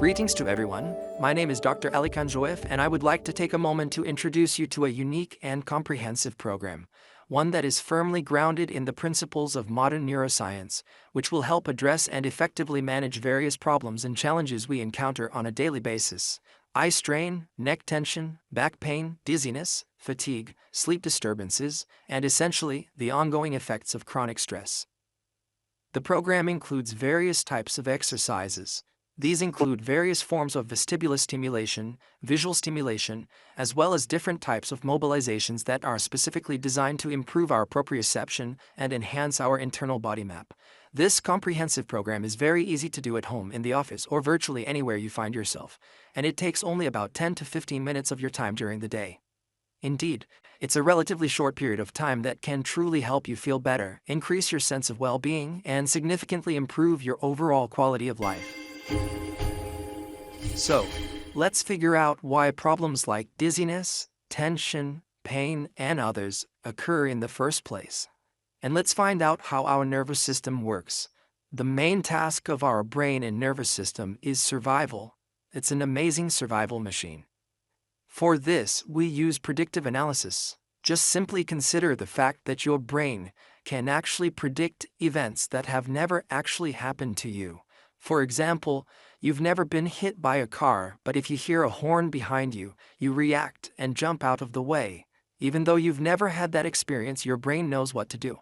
Greetings to everyone. My name is Dr. Alikan Joef, and I would like to take a moment to introduce you to a unique and comprehensive program, one that is firmly grounded in the principles of modern neuroscience, which will help address and effectively manage various problems and challenges we encounter on a daily basis. Eye strain, neck tension, back pain, dizziness, fatigue, sleep disturbances, and essentially, the ongoing effects of chronic stress. The program includes various types of exercises. These include various forms of vestibular stimulation, visual stimulation, as well as different types of mobilizations that are specifically designed to improve our proprioception and enhance our internal body map. This comprehensive program is very easy to do at home, in the office, or virtually anywhere you find yourself, and it takes only about 10 to 15 minutes of your time during the day. Indeed, it's a relatively short period of time that can truly help you feel better, increase your sense of well-being, and significantly improve your overall quality of life. So, let's figure out why problems like dizziness, tension, pain, and others occur in the first place. And let's find out how our nervous system works. The main task of our brain and nervous system is survival. It's an amazing survival machine. For this, we use predictive analysis. Just simply consider the fact that your brain can actually predict events that have never actually happened to you. For example, you've never been hit by a car, but if you hear a horn behind you, you react and jump out of the way. Even though you've never had that experience, your brain knows what to do.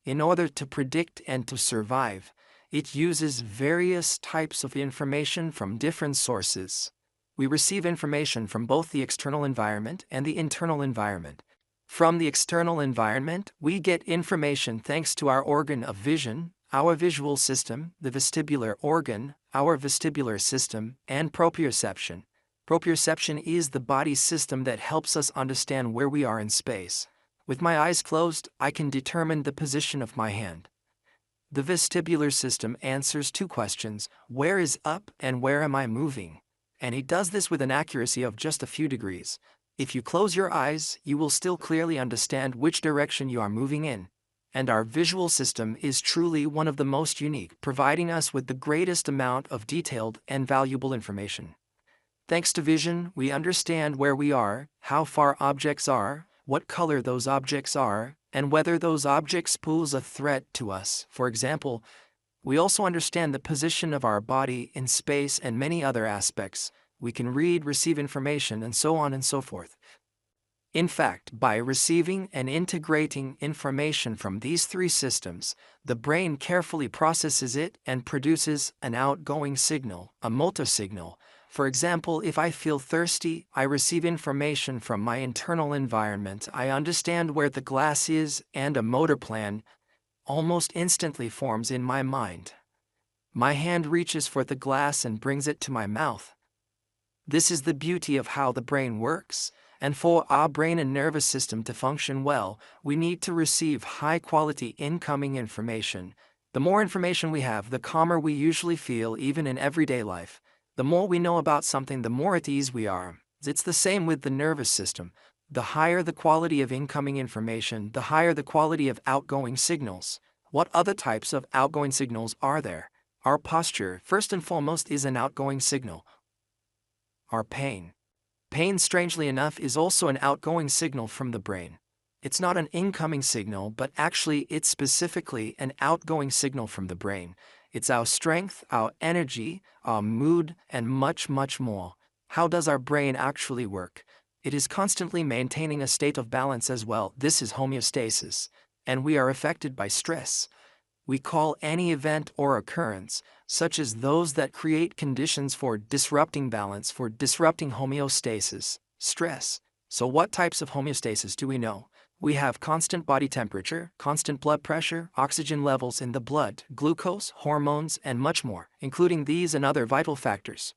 In order to predict and to survive, it uses various types of information from different sources. We receive information from both the external environment and the internal environment. From the external environment, we get information thanks to our organ of vision, our visual system, the vestibular organ, our vestibular system, and proprioception. Proprioception is the body system that helps us understand where we are in space. With my eyes closed, I can determine the position of my hand. The vestibular system answers two questions: where is up and where am I moving? And it does this with an accuracy of just a few degrees. If you close your eyes, you will still clearly understand which direction you are moving in. And our visual system is truly one of the most unique, providing us with the greatest amount of detailed and valuable information. Thanks to vision, we understand where we are, how far objects are, what color those objects are, and whether those objects pose a threat to us. For example, we also understand the position of our body in space and many other aspects. We can read, receive information, and so on and so forth. In fact, by receiving and integrating information from these three systems, the brain carefully processes it and produces an outgoing signal, a motor signal. For example, if I feel thirsty, I receive information from my internal environment. I understand where the glass is, and a motor plan almost instantly forms in my mind. My hand reaches for the glass and brings it to my mouth. This is the beauty of how the brain works. And for our brain and nervous system to function well, we need to receive high-quality incoming information. The more information we have, the calmer we usually feel, even in everyday life. The more we know about something, the more at ease we are. It's the same with the nervous system. The higher the quality of incoming information, the higher the quality of outgoing signals. What other types of outgoing signals are there? Our posture, first and foremost, is an outgoing signal. Our pain. Pain, strangely enough, is also an outgoing signal from the brain. It's not an incoming signal, but actually it's specifically an outgoing signal from the brain. It's our strength, our energy, our mood, and much, much more. How does our brain actually work? It is constantly maintaining a state of balance as well. This is homeostasis. And we are affected by stress. We call any event or occurrence, such as those that create conditions for disrupting balance, for disrupting homeostasis, stress. So what types of homeostasis do we know? We have constant body temperature, constant blood pressure, oxygen levels in the blood, glucose, hormones, and much more, including these and other vital factors.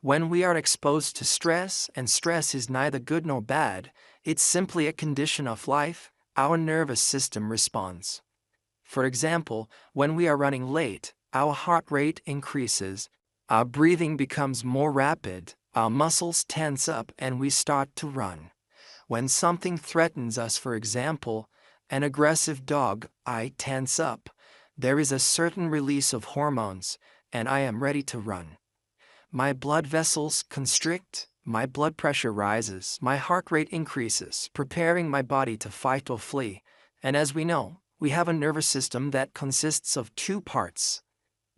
When we are exposed to stress, and stress is neither good nor bad, it's simply a condition of life, our nervous system responds. For example, when we are running late, our heart rate increases, our breathing becomes more rapid, our muscles tense up, and we start to run. When something threatens us, for example, an aggressive dog, I tense up. There is a certain release of hormones, and I am ready to run. my blood vessels constrict, my blood pressure rises, my heart rate increases, preparing my body to fight or flee. And as we know, we have a nervous system that consists of two parts.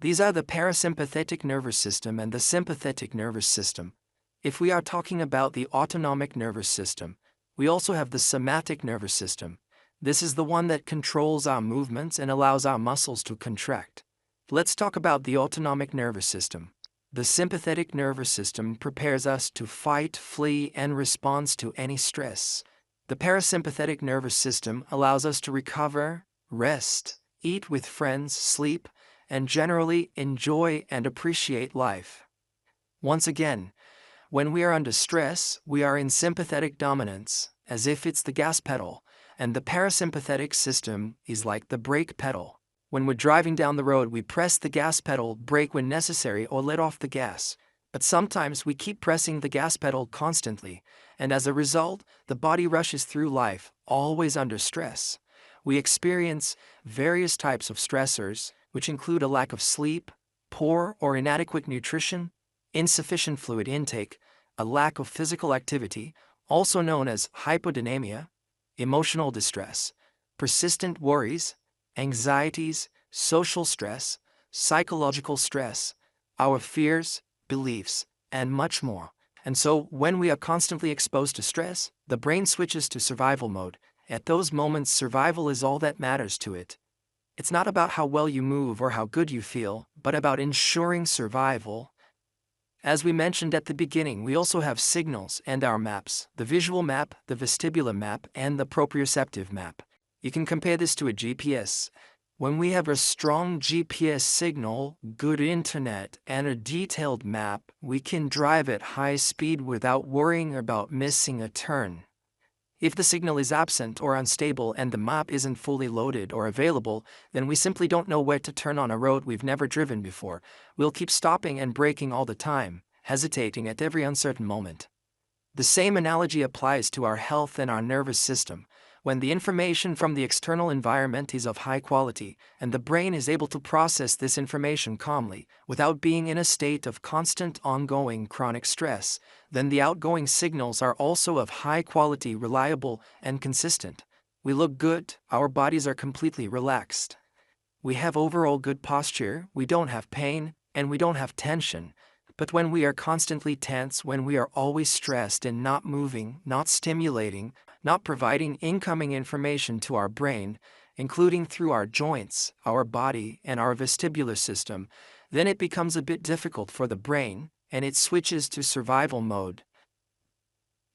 These are the parasympathetic nervous system and the sympathetic nervous system. If we are talking about the autonomic nervous system, we also have the somatic nervous system. This is the one that controls our movements and allows our muscles to contract. Let's talk about the autonomic nervous system. The sympathetic nervous system prepares us to fight, flee, and responds to any stress. The parasympathetic nervous system allows us to recover, rest, eat with friends, sleep, and generally enjoy and appreciate life. Once again, when we are under stress, we are in sympathetic dominance, as if it's the gas pedal, and the parasympathetic system is like the brake pedal. When we're driving down the road, we press the gas pedal, brake when necessary, or let off the gas. But sometimes we keep pressing the gas pedal constantly, and as a result, the body rushes through life, always under stress. We experience various types of stressors, which include a lack of sleep, poor or inadequate nutrition, insufficient fluid intake, a lack of physical activity, also known as hypodynamia, emotional distress, persistent worries, anxieties, social stress, psychological stress, our fears, beliefs, and much more. And so, when we are constantly exposed to stress, the brain switches to survival mode. At those moments, survival is all that matters to it. It's not about how well you move or how good you feel, but about ensuring survival. As we mentioned at the beginning, we also have signals and our maps, the visual map, the vestibular map, and the proprioceptive map. You can compare this to a GPS. When we have a strong GPS signal, good internet, and a detailed map, we can drive at high speed without worrying about missing a turn. If the signal is absent or unstable and the map isn't fully loaded or available, then we simply don't know where to turn on a road we've never driven before. We'll keep stopping and braking all the time, hesitating at every uncertain moment. The same analogy applies to our health and our nervous system. When the information from the external environment is of high quality, and the brain is able to process this information calmly, without being in a state of constant, ongoing, chronic stress, then the outgoing signals are also of high quality, reliable, and consistent. We look good, our bodies are completely relaxed. We have overall good posture, we don't have pain, and we don't have tension. But when we are constantly tense, when we are always stressed and not moving, not stimulating, not providing incoming information to our brain, including through our joints, our body, and our vestibular system, then it becomes a bit difficult for the brain, and it switches to survival mode.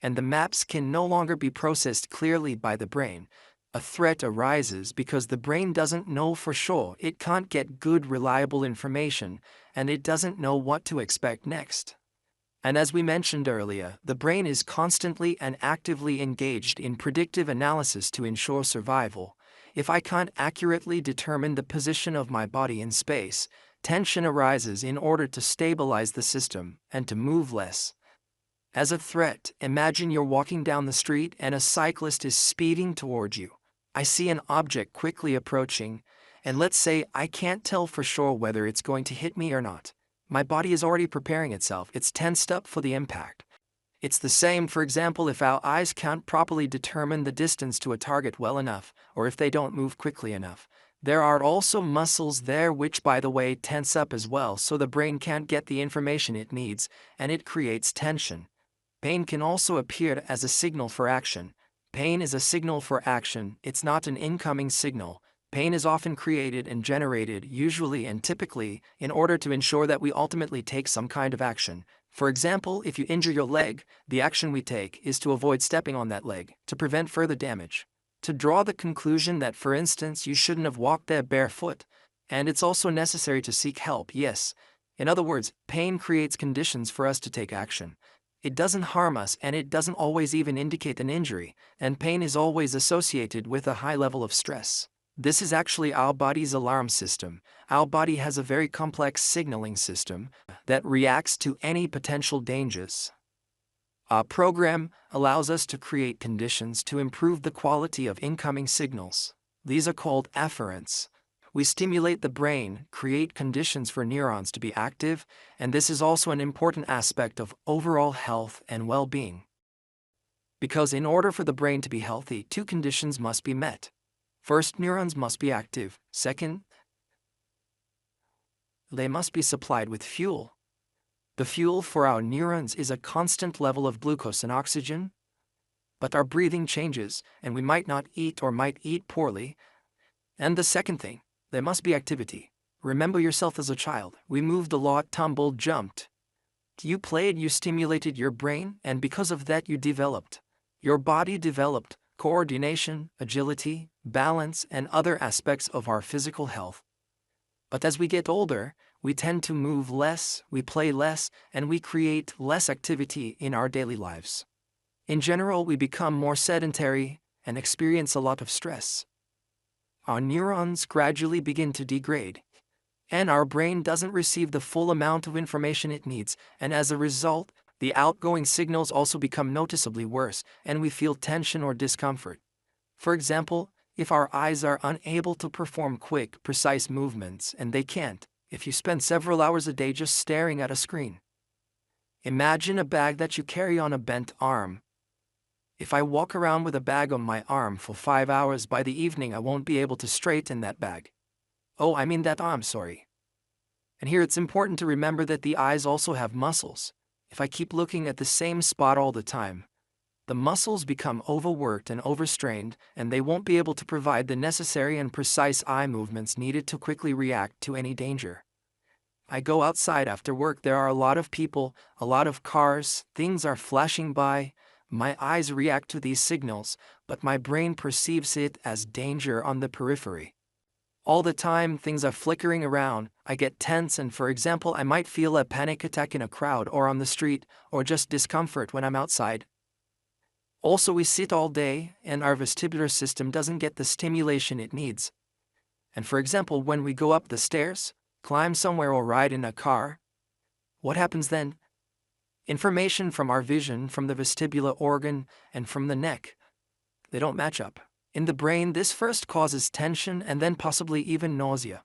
And the maps can no longer be processed clearly by the brain. A threat arises because the brain doesn't know for sure, it can't get good, reliable information, and it doesn't know what to expect next. And as we mentioned earlier, the brain is constantly and actively engaged in predictive analysis to ensure survival. If I can't accurately determine the position of my body in space, tension arises in order to stabilize the system and to move less. As a threat, imagine you're walking down the street and a cyclist is speeding toward you. I see an object quickly approaching, and let's say I can't tell for sure whether it's going to hit me or not. My body is already preparing itself, it's tensed up for the impact. It's the same, for example, if our eyes can't properly determine the distance to a target well enough, or if they don't move quickly enough. There are also muscles there which, by the way, tense up as well, so the brain can't get the information it needs, and it creates tension. Pain can also appear as a signal for action. Pain is a signal for action, it's not an incoming signal. Pain is often created and generated, usually and typically, in order to ensure that we ultimately take some kind of action. For example, if you injure your leg, the action we take is to avoid stepping on that leg, to prevent further damage. To draw the conclusion that, for instance, you shouldn't have walked there barefoot. And it's also necessary to seek help, yes. In other words, pain creates conditions for us to take action. It doesn't harm us, and it doesn't always even indicate an injury, and pain is always associated with a high level of stress. This is actually our body's alarm system. Our body has a very complex signaling system that reacts to any potential dangers. Our program allows us to create conditions to improve the quality of incoming signals. These are called afferents. We stimulate the brain, create conditions for neurons to be active, and this is also an important aspect of overall health and well-being. Because in order for the brain to be healthy, two conditions must be met. First, neurons must be active. Second, they must be supplied with fuel. The fuel for our neurons is a constant level of glucose and oxygen, but our breathing changes, and we might not eat or might eat poorly. And the second thing, there must be activity. Remember yourself as a child. We moved a lot, tumbled, jumped. You played, you stimulated your brain, and because of that you developed. Your body developed coordination, agility, balance, and other aspects of our physical health. But as we get older, we tend to move less, we play less, and we create less activity in our daily lives. In general, we become more sedentary and experience a lot of stress. Our neurons gradually begin to degrade, and our brain doesn't receive the full amount of information it needs, and as a result, the outgoing signals also become noticeably worse, and we feel tension or discomfort. For example, if our eyes are unable to perform quick, precise movements, and they can't, if you spend several hours a day just staring at a screen. Imagine a bag that you carry on a bent arm. If I walk around with a bag on my arm for 5 hours, by the evening I won't be able to straighten that bag. Oh, I mean that arm, sorry. And here it's important to remember that the eyes also have muscles. If I keep looking at the same spot all the time, the muscles become overworked and overstrained, and they won't be able to provide the necessary and precise eye movements needed to quickly react to any danger. I go outside after work, there are a lot of people, a lot of cars, things are flashing by. My eyes react to these signals, but my brain perceives it as danger on the periphery. All the time, things are flickering around, I get tense, and for example, I might feel a panic attack in a crowd or on the street, or just discomfort when I'm outside. Also, we sit all day, and our vestibular system doesn't get the stimulation it needs. And for example, when we go up the stairs, climb somewhere or ride in a car, what happens then? Information from our vision, from the vestibular organ, and from the neck, they don't match up. In the brain, this first causes tension and then possibly even nausea.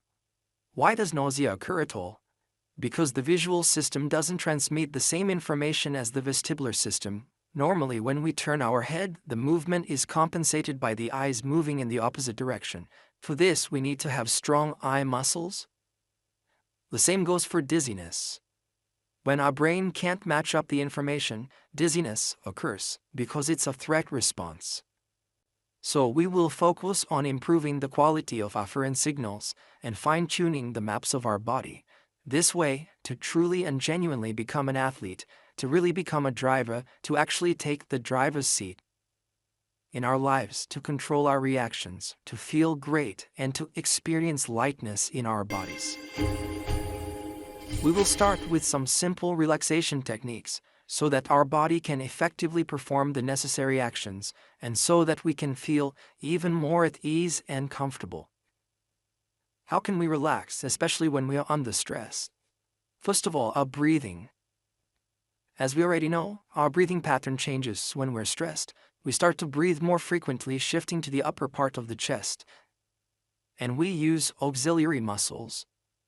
Why does nausea occur at all? Because the visual system doesn't transmit the same information as the vestibular system. Normally, when we turn our head, the movement is compensated by the eyes moving in the opposite direction. For this, we need to have strong eye muscles. The same goes for dizziness. When our brain can't match up the information, dizziness occurs because it's a threat response. So we will focus on improving the quality of afferent signals and fine-tuning the maps of our body. This way, to truly and genuinely become an athlete, to really become a driver, to actually take the driver's seat in our lives, to control our reactions, to feel great, and to experience lightness in our bodies. We will start with some simple relaxation techniques, so that our body can effectively perform the necessary actions, and so that we can feel even more at ease and comfortable. How can we relax, especially when we are under stress? First of all, our breathing. As we already know, our breathing pattern changes when we're stressed. We start to breathe more frequently, shifting to the upper part of the chest. And we use auxiliary muscles.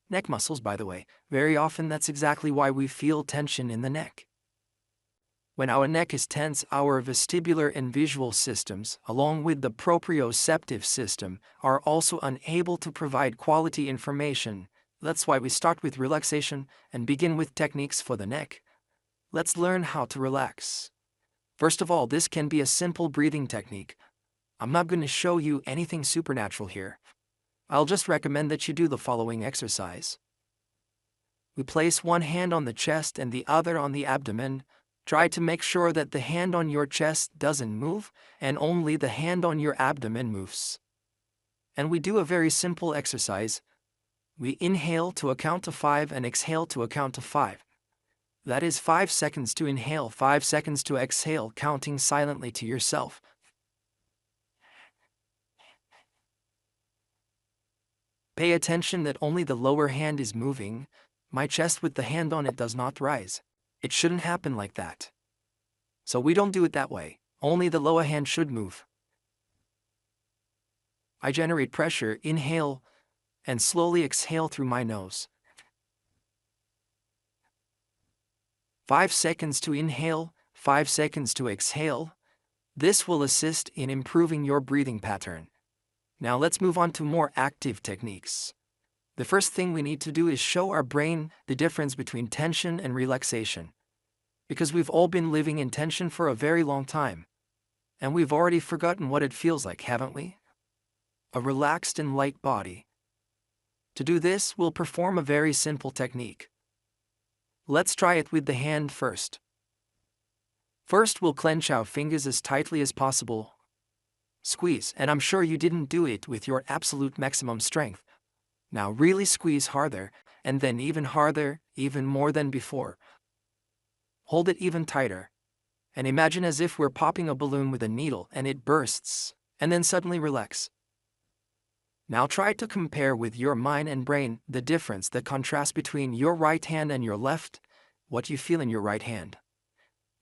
Neck muscles, by the way. Very often that's exactly why we feel tension in the neck. When our neck is tense, our vestibular and visual systems, along with the proprioceptive system, are also unable to provide quality information. That's why we start with relaxation and begin with techniques for the neck. Let's learn how to relax. First of all, this can be a simple breathing technique. I'm not going to show you anything supernatural here. I'll just recommend that you do the following exercise. We place one hand on the chest and the other on the abdomen. Try to make sure that the hand on your chest doesn't move, and only the hand on your abdomen moves. And we do a very simple exercise. We inhale to a count of 5 and exhale to a count of 5. That is 5 seconds to inhale, 5 seconds to exhale, counting silently to yourself. Pay attention that only the lower hand is moving. My chest with the hand on it does not rise. It shouldn't happen like that. So we don't do it that way. Only the lower hand should move. I generate pressure, inhale, and slowly exhale through my nose. 5 seconds to inhale, 5 seconds to exhale. This will assist in improving your breathing pattern. Now let's move on to more active techniques. The first thing we need to do is show our brain the difference between tension and relaxation. Because we've all been living in tension for a very long time. And we've already forgotten what it feels like, haven't we? A relaxed and light body. To do this, we'll perform a very simple technique. Let's try it with the hand first. First, we'll clench our fingers as tightly as possible. Squeeze, and I'm sure you didn't do it with your absolute maximum strength. Now really squeeze harder, and then even harder, even more than before. Hold it even tighter. And imagine as if we're popping a balloon with a needle and it bursts, and then suddenly relax. Now try to compare with your mind and brain the difference, the contrast between your right hand and your left, what you feel in your right hand.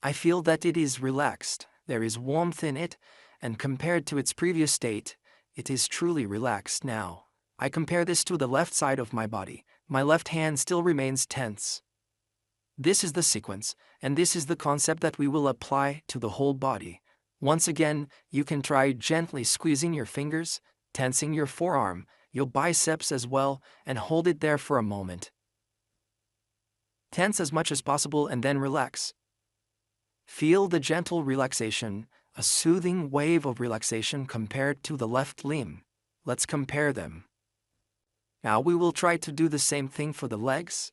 I feel that it is relaxed, there is warmth in it, and compared to its previous state, it is truly relaxed now. I compare this to the left side of my body. My left hand still remains tense. This is the sequence, and this is the concept that we will apply to the whole body. Once again, you can try gently squeezing your fingers, tensing your forearm, your biceps as well, and hold it there for a moment. Tense as much as possible and then relax. Feel the gentle relaxation, a soothing wave of relaxation compared to the left limb. Let's compare them. Now we will try to do the same thing for the legs.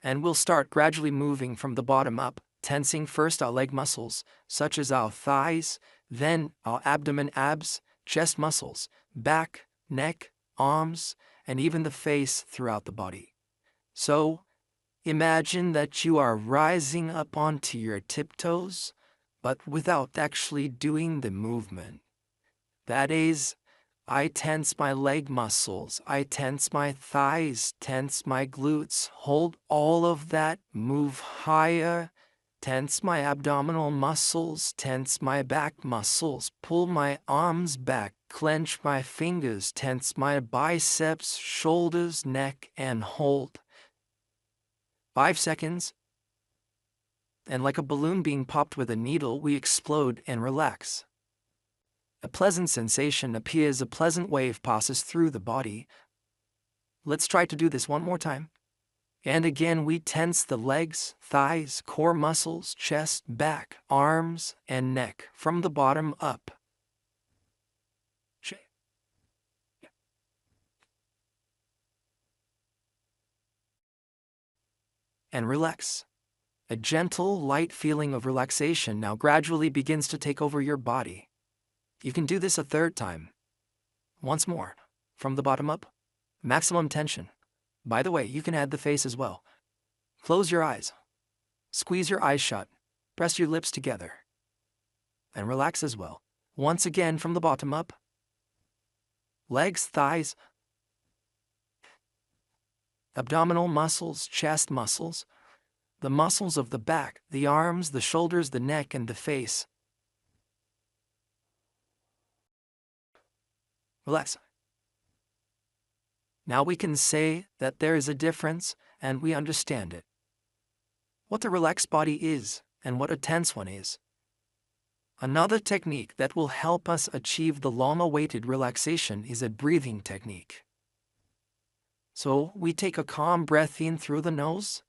And we'll start gradually moving from the bottom up, tensing first our leg muscles, such as our thighs, then our abdomen, abs, chest muscles, back, neck, arms, and even the face throughout the body. So, imagine that you are rising up onto your tiptoes, but without actually doing the movement. That is, I tense my leg muscles, I tense my thighs, tense my glutes, hold all of that, move higher, tense my abdominal muscles, tense my back muscles, pull my arms back, clench my fingers, tense my biceps, shoulders, neck, and hold. 5 seconds. And like a balloon being popped with a needle, we explode and relax. A pleasant sensation appears, a pleasant wave passes through the body. Let's try to do this one more time. And again, we tense the legs, thighs, core muscles, chest, back, arms, and neck from the bottom up. And relax. A gentle, light feeling of relaxation now gradually begins to take over your body. You can do this a third time. Once more, from the bottom up, maximum tension. By the way, you can add the face as well. Close your eyes. Squeeze your eyes shut. Press your lips together. And relax as well. Once again from the bottom up. Legs, thighs, abdominal muscles, chest muscles, the muscles of the back, the arms, the shoulders, the neck, and the face. Relax. Now we can say that there is a difference and we understand it. What a relaxed body is and what a tense one is. Another technique that will help us achieve the long-awaited relaxation is a breathing technique. So we take a calm breath in through the nose.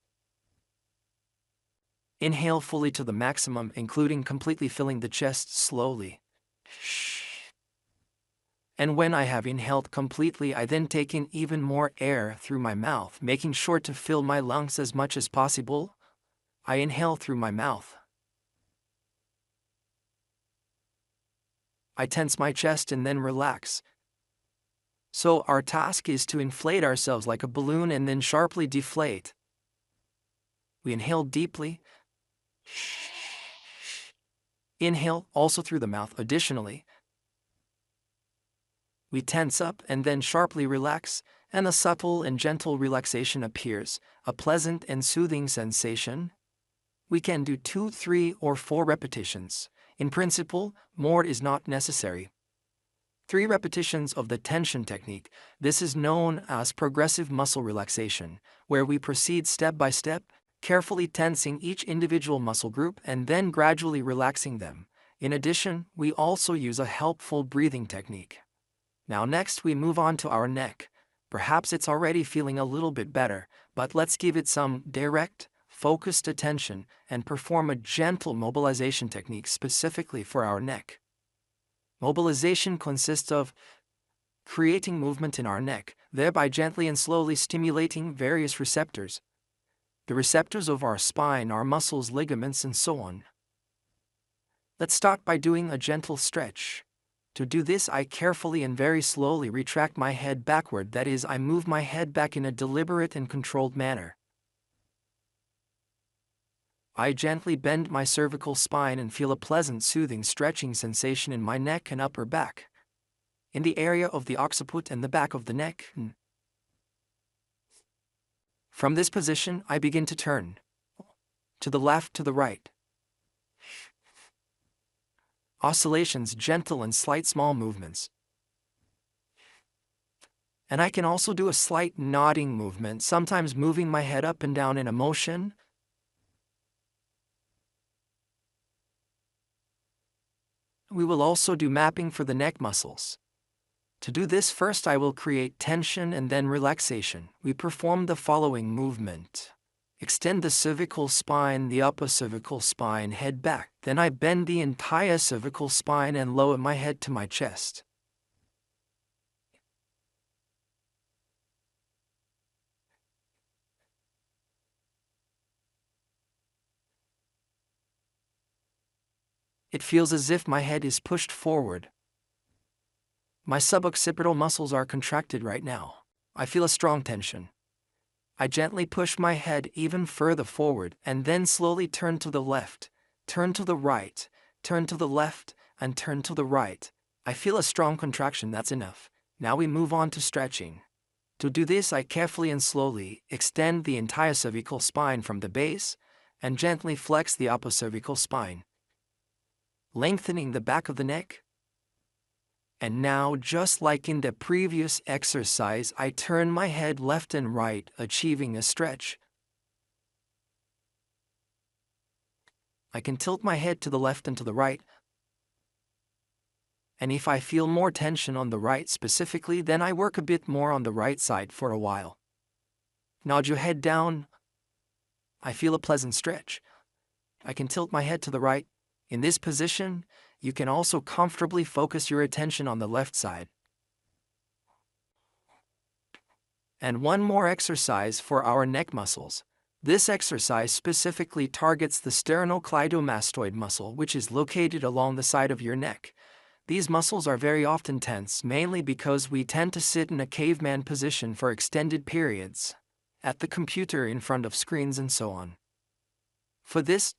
Inhale fully to the maximum, including completely filling the chest slowly. And when I have inhaled completely, I then take in even more air through my mouth, making sure to fill my lungs as much as possible. I inhale through my mouth. I tense my chest and then relax. So our task is to inflate ourselves like a balloon and then sharply deflate. We inhale deeply. Inhale also through the mouth. Additionally, we tense up and then sharply relax, and a subtle and gentle relaxation appears, a pleasant and soothing sensation. We can do 2, 3, or 4 repetitions. In principle, more is not necessary. 3 repetitions of the tension technique. This is known as progressive muscle relaxation, where we proceed step by step, carefully tensing each individual muscle group and then gradually relaxing them. In addition, we also use a helpful breathing technique. Now next we move on to our neck. Perhaps it's already feeling a little bit better, but let's give it some direct, focused attention and perform a gentle mobilization technique specifically for our neck. Mobilization consists of creating movement in our neck, thereby gently and slowly stimulating various receptors. The receptors of our spine, our muscles, ligaments, and so on. Let's start by doing a gentle stretch. To do this, I carefully and very slowly retract my head backward, that is, I move my head back in a deliberate and controlled manner. I gently bend my cervical spine and feel a pleasant, soothing, stretching sensation in my neck and upper back, in the area of the occiput and the back of the neck. From this position, I begin to turn to the left, to the right. Oscillations, gentle and slight small movements. And I can also do a slight nodding movement, sometimes moving my head up and down in a motion. We will also do mapping for the neck muscles. To do this, first I will create tension and then relaxation. We perform the following movement. Extend the cervical spine, the upper cervical spine, head back. Then I bend the entire cervical spine and lower my head to my chest. It feels as if my head is pushed forward. My suboccipital muscles are contracted right now. I feel a strong tension. I gently push my head even further forward and then slowly turn to the left, turn to the right, turn to the left, and turn to the right. I feel a strong contraction, that's enough. Now we move on to stretching. To do this, I carefully and slowly extend the entire cervical spine from the base and gently flex the upper cervical spine, lengthening the back of the neck. And now, just like in the previous exercise, I turn my head left and right, achieving a stretch. I can tilt my head to the left and to the right. And if I feel more tension on the right specifically, then I work a bit more on the right side for a while. Nod your head down. I feel a pleasant stretch. I can tilt my head to the right. In this position, you can also comfortably focus your attention on the left side. And one more exercise for our neck muscles. This exercise specifically targets the sternocleidomastoid muscle, which is located along the side of your neck. These muscles are very often tense, mainly because we tend to sit in a caveman position for extended periods, at the computer, in front of screens, and so on. For this,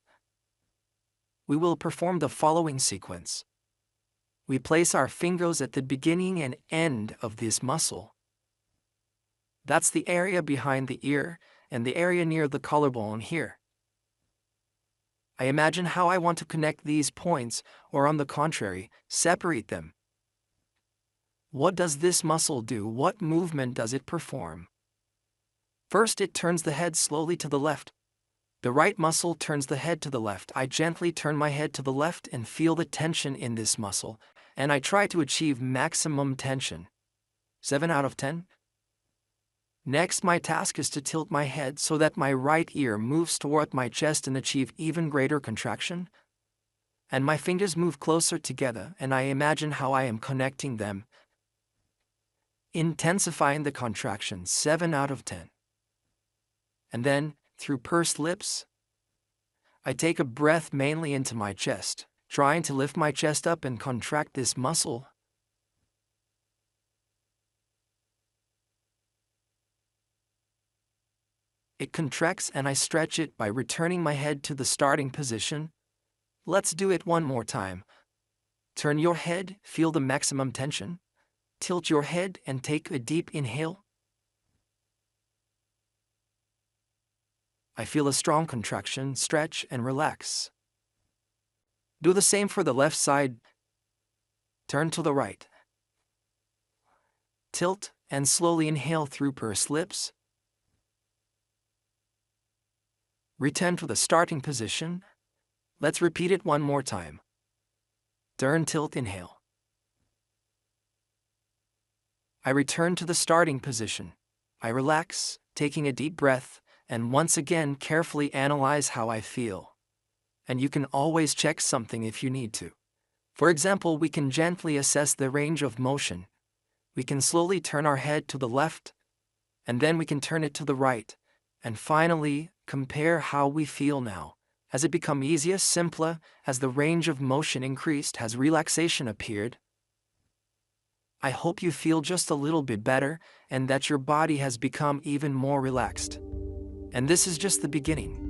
we will perform the following sequence. We place our fingers at the beginning and end of this muscle. That's the area behind the ear and the area near the collarbone here. I imagine how I want to connect these points, or on the contrary, separate them. What does this muscle do? What movement does it perform? First, it turns the head slowly to the left. The right muscle turns the head to the left. I gently turn my head to the left and feel the tension in this muscle, and I try to achieve maximum tension. 7 out of 10. Next, my task is to tilt my head so that my right ear moves toward my chest and achieve even greater contraction. And my fingers move closer together, and I imagine how I am connecting them, intensifying the contraction. 7 out of 10. And then, through pursed lips, I take a breath mainly into my chest, trying to lift my chest up and contract this muscle. It contracts and I stretch it by returning my head to the starting position. Let's do it one more time. Turn your head, feel the maximum tension. Tilt your head and take a deep inhale. I feel a strong contraction, stretch, and relax. Do the same for the left side. Turn to the right. Tilt and slowly inhale through pursed lips. Return to the starting position. Let's repeat it one more time. Turn, tilt, inhale. I return to the starting position. I relax, taking a deep breath, and once again carefully analyze how I feel. And you can always check something if you need to. For example, we can gently assess the range of motion. We can slowly turn our head to the left, and then we can turn it to the right. And finally, compare how we feel now. Has it become easier, simpler? As the range of motion increased, has relaxation appeared? I hope you feel just a little bit better and that your body has become even more relaxed. And this is just the beginning.